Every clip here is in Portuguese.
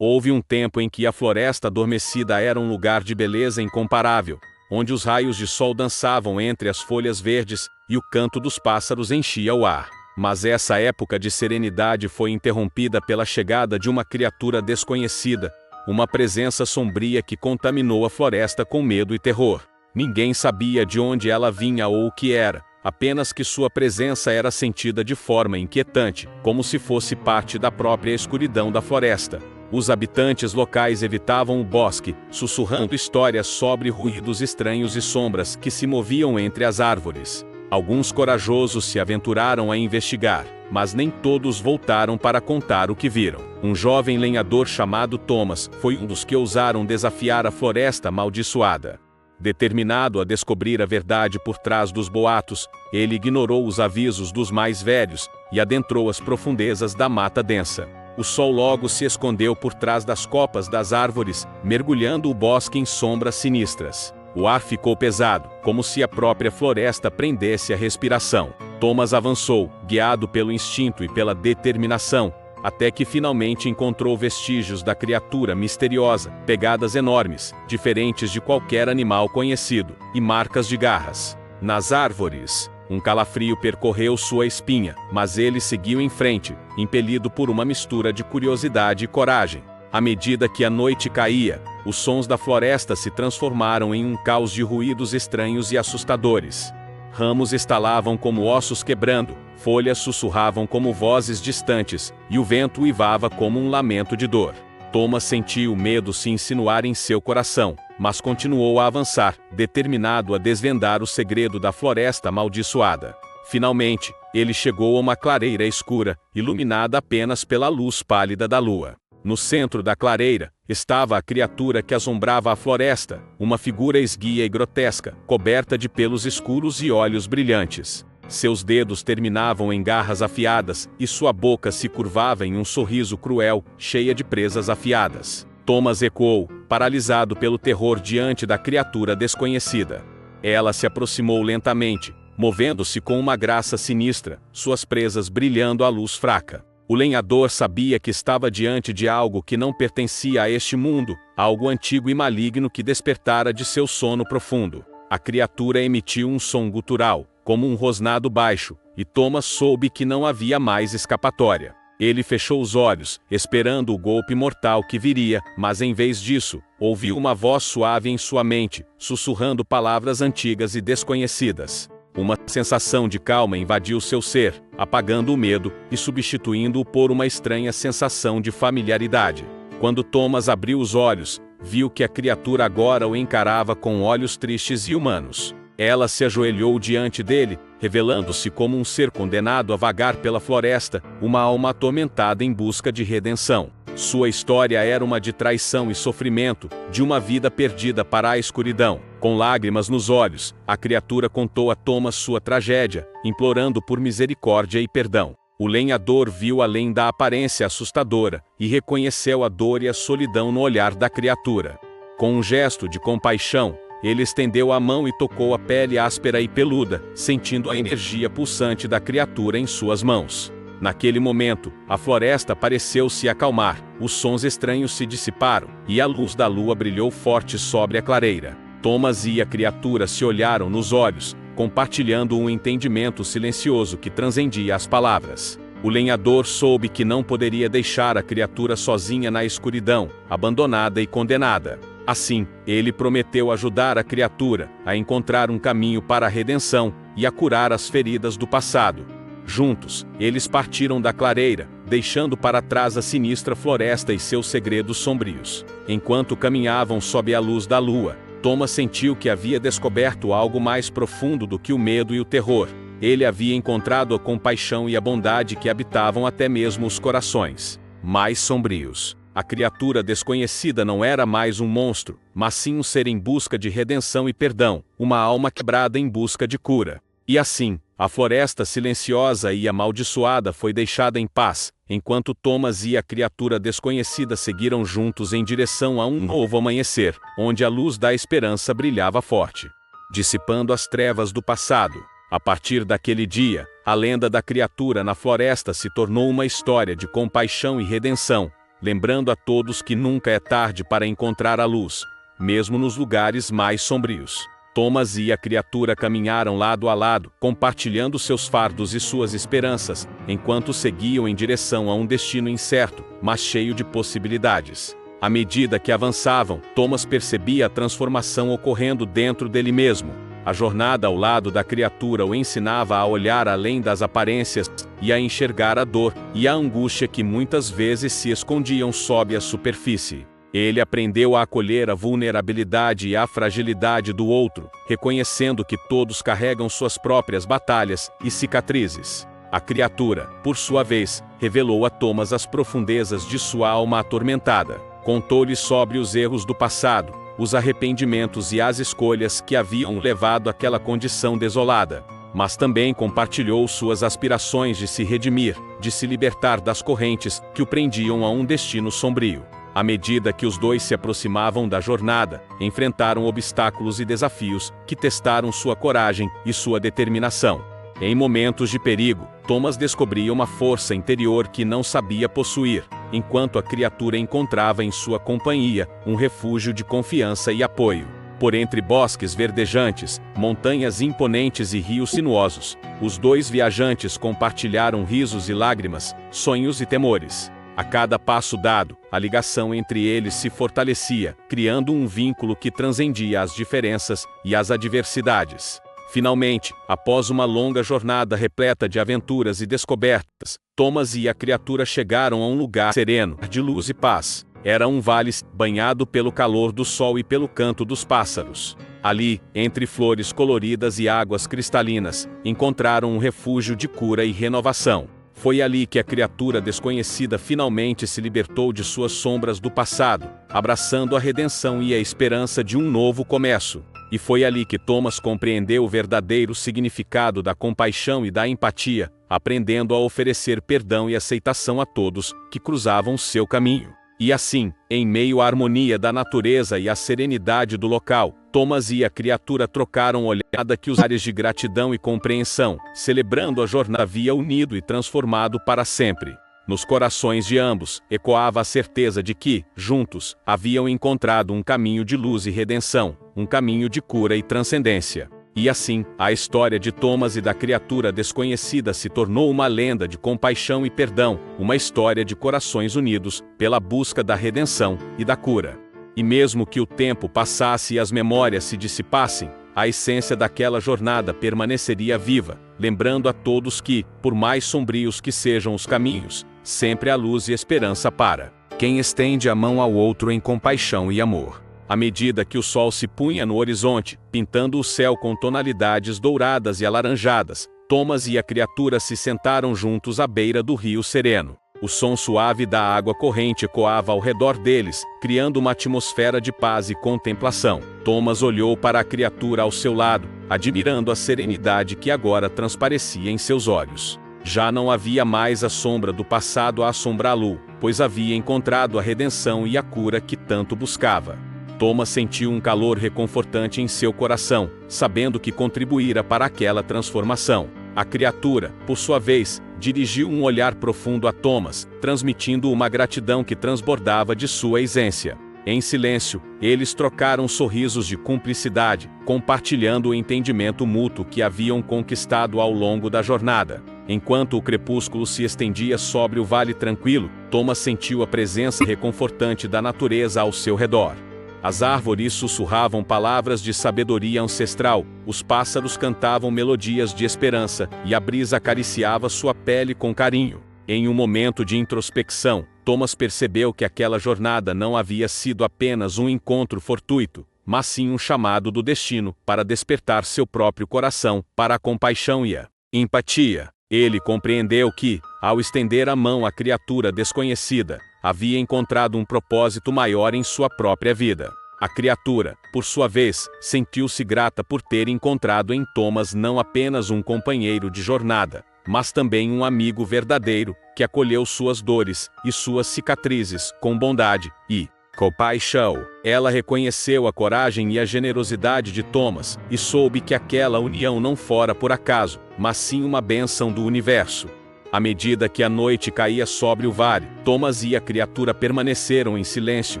Houve um tempo em que a floresta adormecida era um lugar de beleza incomparável, onde os raios de sol dançavam entre as folhas verdes e o canto dos pássaros enchia o ar. Mas essa época de serenidade foi interrompida pela chegada de uma criatura desconhecida, uma presença sombria que contaminou a floresta com medo e terror. Ninguém sabia de onde ela vinha ou o que era, apenas que sua presença era sentida de forma inquietante, como se fosse parte da própria escuridão da floresta. Os habitantes locais evitavam o bosque, sussurrando histórias sobre ruídos estranhos e sombras que se moviam entre as árvores. Alguns corajosos se aventuraram a investigar, mas nem todos voltaram para contar o que viram. Um jovem lenhador chamado Thomas foi um dos que ousaram desafiar a floresta amaldiçoada. Determinado a descobrir a verdade por trás dos boatos, ele ignorou os avisos dos mais velhos e adentrou as profundezas da mata densa. O sol logo se escondeu por trás das copas das árvores, mergulhando o bosque em sombras sinistras. O ar ficou pesado, como se a própria floresta prendesse a respiração. Thomas avançou, guiado pelo instinto e pela determinação, até que finalmente encontrou vestígios da criatura misteriosa, pegadas enormes, diferentes de qualquer animal conhecido, e marcas de garras. Nas árvores, um calafrio percorreu sua espinha, mas ele seguiu em frente, impelido por uma mistura de curiosidade e coragem. À medida que a noite caía, os sons da floresta se transformaram em um caos de ruídos estranhos e assustadores. Ramos estalavam como ossos quebrando, folhas sussurravam como vozes distantes, e o vento uivava como um lamento de dor. Thomas sentiu o medo se insinuar em seu coração, mas continuou a avançar, determinado a desvendar o segredo da floresta amaldiçoada. Finalmente, ele chegou a uma clareira escura, iluminada apenas pela luz pálida da lua. No centro da clareira, estava a criatura que assombrava a floresta, uma figura esguia e grotesca, coberta de pelos escuros e olhos brilhantes. Seus dedos terminavam em garras afiadas, e sua boca se curvava em um sorriso cruel, cheia de presas afiadas. Thomas recuou, paralisado pelo terror diante da criatura desconhecida. Ela se aproximou lentamente, movendo-se com uma graça sinistra, suas presas brilhando à luz fraca. O lenhador sabia que estava diante de algo que não pertencia a este mundo, algo antigo e maligno que despertara de seu sono profundo. A criatura emitiu um som gutural, como um rosnado baixo, e Thomas soube que não havia mais escapatória. Ele fechou os olhos, esperando o golpe mortal que viria, mas em vez disso, ouviu uma voz suave em sua mente, sussurrando palavras antigas e desconhecidas. Uma sensação de calma invadiu seu ser, apagando o medo e substituindo-o por uma estranha sensação de familiaridade. Quando Thomas abriu os olhos, viu que a criatura agora o encarava com olhos tristes e humanos. Ela se ajoelhou diante dele, revelando-se como um ser condenado a vagar pela floresta, uma alma atormentada em busca de redenção. Sua história era uma de traição e sofrimento, de uma vida perdida para a escuridão. Com lágrimas nos olhos, a criatura contou a Thomas sua tragédia, implorando por misericórdia e perdão. O lenhador viu além da aparência assustadora, e reconheceu a dor e a solidão no olhar da criatura. Com um gesto de compaixão, ele estendeu a mão e tocou a pele áspera e peluda, sentindo a energia pulsante da criatura em suas mãos. Naquele momento, a floresta pareceu se acalmar, os sons estranhos se dissiparam, e a luz da lua brilhou forte sobre a clareira. Thomas e a criatura se olharam nos olhos, compartilhando um entendimento silencioso que transcendia as palavras. O lenhador soube que não poderia deixar a criatura sozinha na escuridão, abandonada e condenada. Assim, ele prometeu ajudar a criatura a encontrar um caminho para a redenção e a curar as feridas do passado. Juntos, eles partiram da clareira, deixando para trás a sinistra floresta e seus segredos sombrios. Enquanto caminhavam sob a luz da lua, Thomas sentiu que havia descoberto algo mais profundo do que o medo e o terror. Ele havia encontrado a compaixão e a bondade que habitavam até mesmo os corações mais sombrios. A criatura desconhecida não era mais um monstro, mas sim um ser em busca de redenção e perdão, uma alma quebrada em busca de cura. E assim, a floresta silenciosa e amaldiçoada foi deixada em paz, enquanto Thomas e a criatura desconhecida seguiram juntos em direção a um novo amanhecer, onde a luz da esperança brilhava forte, dissipando as trevas do passado. A partir daquele dia, a lenda da criatura na floresta se tornou uma história de compaixão e redenção, lembrando a todos que nunca é tarde para encontrar a luz, mesmo nos lugares mais sombrios. Thomas e a criatura caminharam lado a lado, compartilhando seus fardos e suas esperanças, enquanto seguiam em direção a um destino incerto, mas cheio de possibilidades. À medida que avançavam, Thomas percebia a transformação ocorrendo dentro dele mesmo. A jornada ao lado da criatura o ensinava a olhar além das aparências e a enxergar a dor e a angústia que muitas vezes se escondiam sob a superfície. Ele aprendeu a acolher a vulnerabilidade e a fragilidade do outro, reconhecendo que todos carregam suas próprias batalhas e cicatrizes. A criatura, por sua vez, revelou a Thomas as profundezas de sua alma atormentada. Contou-lhe sobre os erros do passado, os arrependimentos e as escolhas que haviam levado àquela condição desolada. Mas também compartilhou suas aspirações de se redimir, de se libertar das correntes que o prendiam a um destino sombrio. À medida que os dois se aproximavam da jornada, enfrentaram obstáculos e desafios que testaram sua coragem e sua determinação. Em momentos de perigo, Thomas descobria uma força interior que não sabia possuir, enquanto a criatura encontrava em sua companhia um refúgio de confiança e apoio. Por entre bosques verdejantes, montanhas imponentes e rios sinuosos, os dois viajantes compartilharam risos e lágrimas, sonhos e temores. A cada passo dado, a ligação entre eles se fortalecia, criando um vínculo que transcendia as diferenças e as adversidades. Finalmente, após uma longa jornada repleta de aventuras e descobertas, Thomas e a criatura chegaram a um lugar sereno, de luz e paz. Era um vale banhado pelo calor do sol e pelo canto dos pássaros. Ali, entre flores coloridas e águas cristalinas, encontraram um refúgio de cura e renovação. Foi ali que a criatura desconhecida finalmente se libertou de suas sombras do passado, abraçando a redenção e a esperança de um novo começo. E foi ali que Thomas compreendeu o verdadeiro significado da compaixão e da empatia, aprendendo a oferecer perdão e aceitação a todos que cruzavam seu caminho. E assim, em meio à harmonia da natureza e à serenidade do local, Thomas e a criatura trocaram olhada que os ares de gratidão e compreensão, celebrando a jornada havia unido e transformado para sempre. Nos corações de ambos, ecoava a certeza de que, juntos, haviam encontrado um caminho de luz e redenção, um caminho de cura e transcendência. E assim, a história de Thomas e da criatura desconhecida se tornou uma lenda de compaixão e perdão, uma história de corações unidos, pela busca da redenção e da cura. E mesmo que o tempo passasse e as memórias se dissipassem, a essência daquela jornada permaneceria viva, lembrando a todos que, por mais sombrios que sejam os caminhos, sempre há luz e esperança para quem estende a mão ao outro em compaixão e amor. À medida que o sol se punha no horizonte, pintando o céu com tonalidades douradas e alaranjadas, Thomas e a criatura se sentaram juntos à beira do rio sereno. O som suave da água corrente ecoava ao redor deles, criando uma atmosfera de paz e contemplação. Thomas olhou para a criatura ao seu lado, admirando a serenidade que agora transparecia em seus olhos. Já não havia mais a sombra do passado a assombrá-lo, pois havia encontrado a redenção e a cura que tanto buscava. Thomas sentiu um calor reconfortante em seu coração, sabendo que contribuíra para aquela transformação. A criatura, por sua vez, dirigiu um olhar profundo a Thomas, transmitindo uma gratidão que transbordava de sua essência. Em silêncio, eles trocaram sorrisos de cumplicidade, compartilhando o entendimento mútuo que haviam conquistado ao longo da jornada. Enquanto o crepúsculo se estendia sobre o vale tranquilo, Thomas sentiu a presença reconfortante da natureza ao seu redor. As árvores sussurravam palavras de sabedoria ancestral, os pássaros cantavam melodias de esperança, e a brisa acariciava sua pele com carinho. Em um momento de introspecção, Thomas percebeu que aquela jornada não havia sido apenas um encontro fortuito, mas sim um chamado do destino para despertar seu próprio coração para a compaixão e a empatia. Ele compreendeu que, ao estender a mão à criatura desconhecida, havia encontrado um propósito maior em sua própria vida. A criatura, por sua vez, sentiu-se grata por ter encontrado em Thomas não apenas um companheiro de jornada, mas também um amigo verdadeiro, que acolheu suas dores e suas cicatrizes com bondade e compaixão. Ela reconheceu a coragem e a generosidade de Thomas, e soube que aquela união não fora por acaso, mas sim uma bênção do universo. À medida que a noite caía sobre o vale, Thomas e a criatura permaneceram em silêncio,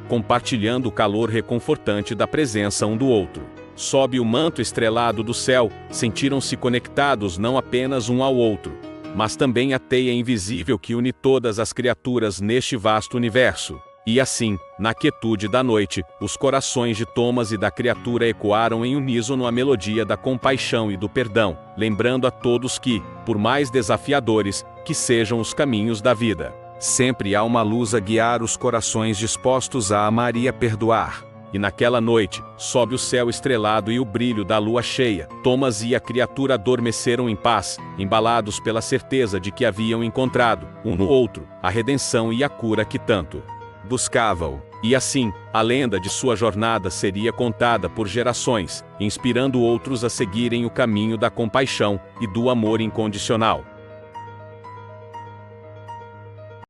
compartilhando o calor reconfortante da presença um do outro. Sob o manto estrelado do céu, sentiram-se conectados não apenas um ao outro, mas também a teia invisível que une todas as criaturas neste vasto universo. E assim, na quietude da noite, os corações de Thomas e da criatura ecoaram em uníssono a melodia da compaixão e do perdão, lembrando a todos que, por mais desafiadores que sejam os caminhos da vida, sempre há uma luz a guiar os corações dispostos a amar e a perdoar. E naquela noite, sob o céu estrelado e o brilho da lua cheia, Thomas e a criatura adormeceram em paz, embalados pela certeza de que haviam encontrado, um no outro, a redenção e a cura que tanto buscavam. E assim, a lenda de sua jornada seria contada por gerações, inspirando outros a seguirem o caminho da compaixão e do amor incondicional.